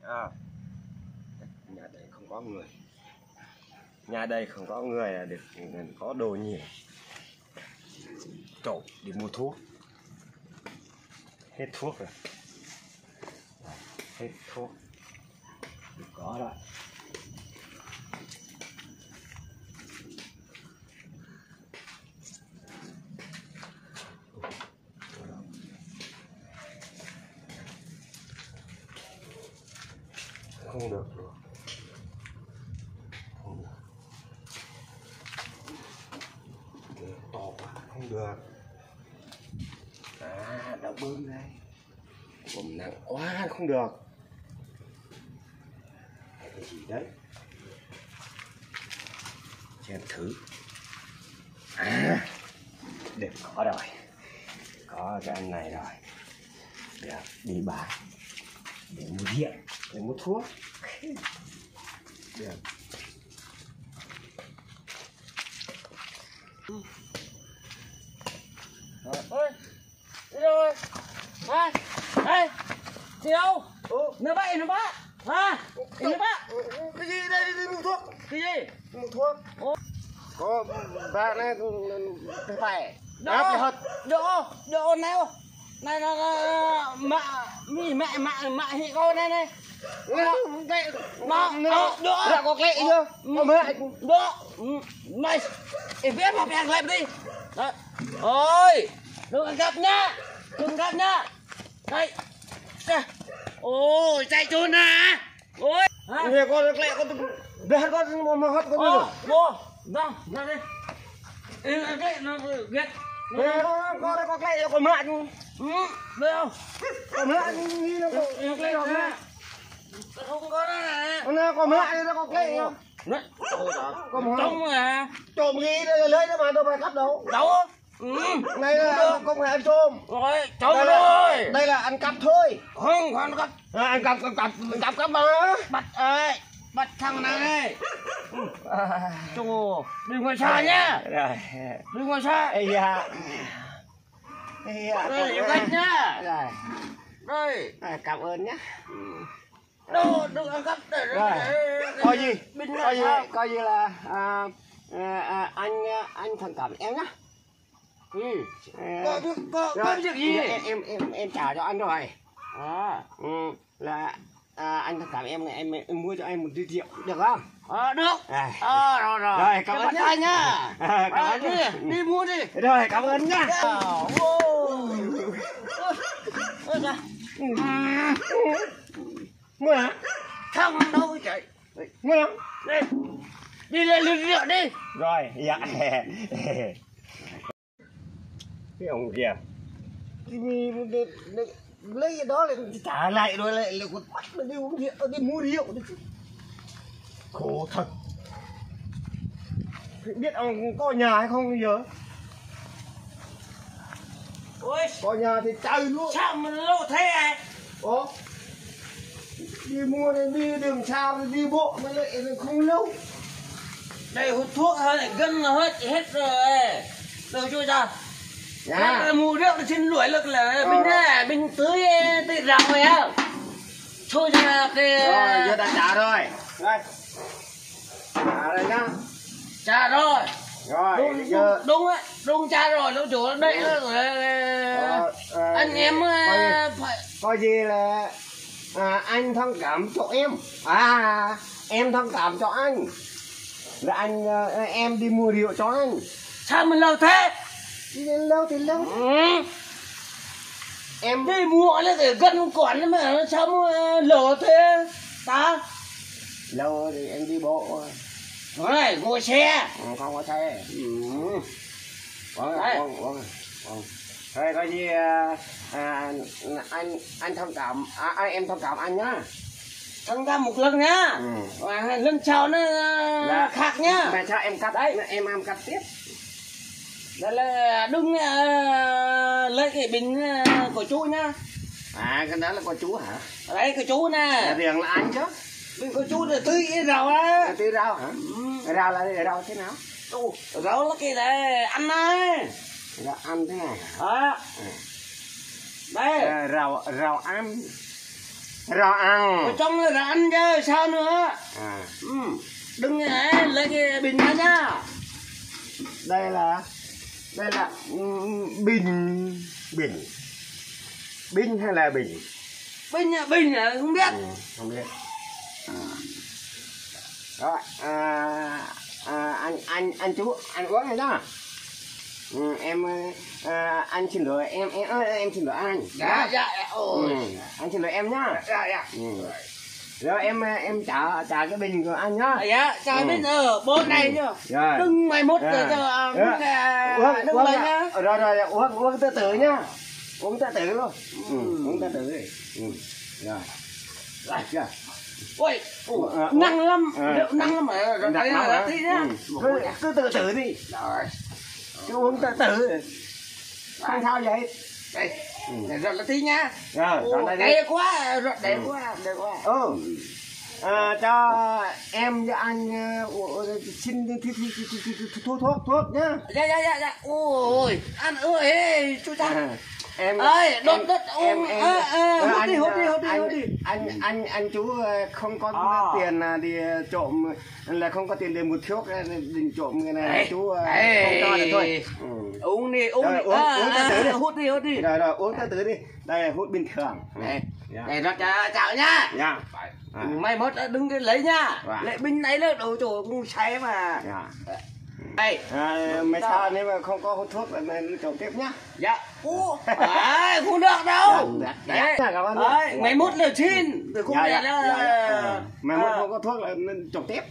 À, nhà đây không có người. Nhà đây không có người là được, có đồ nhiều. Trộm đi mua thuốc. Hết thuốc rồi. Hết thuốc. Có rồi. Không được luôn. Không được. To quá, không được. À, đã bơm đây. Bơm nặng quá, không được. Cái gì đấy? Xem thử. À, được, có rồi. Có cái anh này rồi. Được, đi bán. Để mua điện, để mua thuốc. Được. Ôi, đi đâu rồi? À, đây, đi đâu? Nó bậy nó bạ. À, nó bạ. Cái gì đây, đi mua thuốc? Cái gì? Mua thuốc. Có bạn này phải. Độ nào? Này mẹ hiện con này này. Đã có lệ chưa? Mày viết vào bèn lại đi. Đấy. Ôi, đừng gặp nhá. Đừng gặp nhá. Đây. Ôi, chạy trốn à? Ôi. Nghe con lệ con để con mà hất con rồi. Bố, đâu, ra đây. Cái nó ghét. Con đây có lệ cho con mượn. Đây không? Con mượn như nó có lệ rồi nè. Không có đâu nè. Nó có mượn nó có lệ không? Trông à? Trộm gì đây lấy nó mà đâu phải cắt đâu. Đâu? Đây là công nghệ ăn trộm. Rồi, trông rồi. Đây là ăn cắp thôi. Không, còn cắp. Ăn cắp mà. Bắt ơi, bắt thằng này. Chù, đừng ngoài xa nhá. Rồi. Đừng ngoài xa. Ây da. Đây, em gạch nhá. Rồi. Đây. Cảm ơn nhá. Đâu, đừng ăn cắp. Rồi. Coi như là anh thông cảm em nhá. Có việc gì? Em trả cho anh rồi. Là anh thông cảm em mua cho anh 1 triệu được không? Được. Rồi. Rồi, cảm ơn anh nhá. Cảm ơn nhá. Đi mua đi. Rồi, cảm ơn nhá. Mua hả? Không đâu chạy. Mua hả? Đi lên rượu đi. Rồi, dạ. Cái ông kìa. Lấy cái đó lại trả lại rồi lại còn bắt nó đi uống rượu, đi mua rượu. Khổ thật. Biết ông có nhà hay không bây giờ? Ôi, có nhà thì chạy luôn. sao mà lâu thế à? Đi mua này, đi đường xa đi bộ mà lại không lâu. Đây hút thuốc hơi gân là hết rồi. Đâu chui ra. Dạ. Mua rượu xin lỗi lực là mình tưới rau rồi á. Thôi ra cái. Rồi, giờ đã trả rồi. Đây. Trả rồi nhá. Trả rồi. Rồi, đúng trả rồi, lúc chủ đây rồi. Anh em phải coi gì là anh thông cảm cho em. Em thông cảm cho anh. Là em đi mua rượu cho anh. sao mà lâu thế? Đi lâu thì lâu. Em đi mua là để gần quản mà sao mà lâu thế ta? Lâu thì em đi bộ. Nó này ngồi xe. Không có xe. Vâng. Thôi coi gì anh thông cảm, em thông cảm anh nhá. Thông cảm một lần nhá. Lần sau nó khác nhá. Mà sao em cắt đấy, em cắt tiếp. Đây là đừng lấy cái bình của chú nhá. Cái đó là của chú hả? Đấy của chú nè. Riêng là anh chứ. Bình của chú là tươi rau á. Tươi rau hả? Rau là rau thế nào? Rau là cái này ăn này. Rau ăn thế này. Đây. Rau ăn. Rau ăn. Ở trong là ăn chứ sao nữa. À. Đừng lấy cái bình ra nhá. Đây là bình hay là bình? Bình không biết. Không biết. Rồi, anh chú ăn uống này nhá. Anh xin lỗi em xin lỗi anh. Dạ. Anh xin lỗi em nhá. Dạ. Rồi em trả cái bình của anh nhá. Dạ, trả bình ở bốn này nhá. Rồi. Đừng mày mốt giờ đừng mày nhá. Rồi uống từ từ nhá. Uống từ từ luôn. Uống từ từ đi. Rồi. Rồi. Ôi, năng lắm, năng lắm mà. Rồi đây là tí nhá. Cứ từ từ đi. Rồi. Cứ uống từ từ. Không sao vậy. Đây, rồi là tí nhá. Rồi, còn đây đi. Đẹp quá, rồi đẹp quá. Cho em với anh xin thuốc nhá. Dạ. Ôi, ăn ơi, chú cha. Em ơi, đốt uống. Hút đi. Anh chú không có tiền đi trộm, là không có tiền để mua thuốc định trộm cái này chú không cho được thôi. Uống đi. Uống từ từ đi. Hút đi. Rồi uống từ từ đi. Đây là hút bình thường. Đây rồi chào nhá. Dạ. Mai mốt đừng cái lấy nhá. Lấy bình này là đồ chỗ cũng say mà. Đây. Mày sao nếu mà không có hút thuốc là mày trộm tiếp nhá. Dạ. Không được đâu. Đấy. Mày mốt là xin. Rồi không phải là. Mày mốt không có thuốc là trộm tiếp.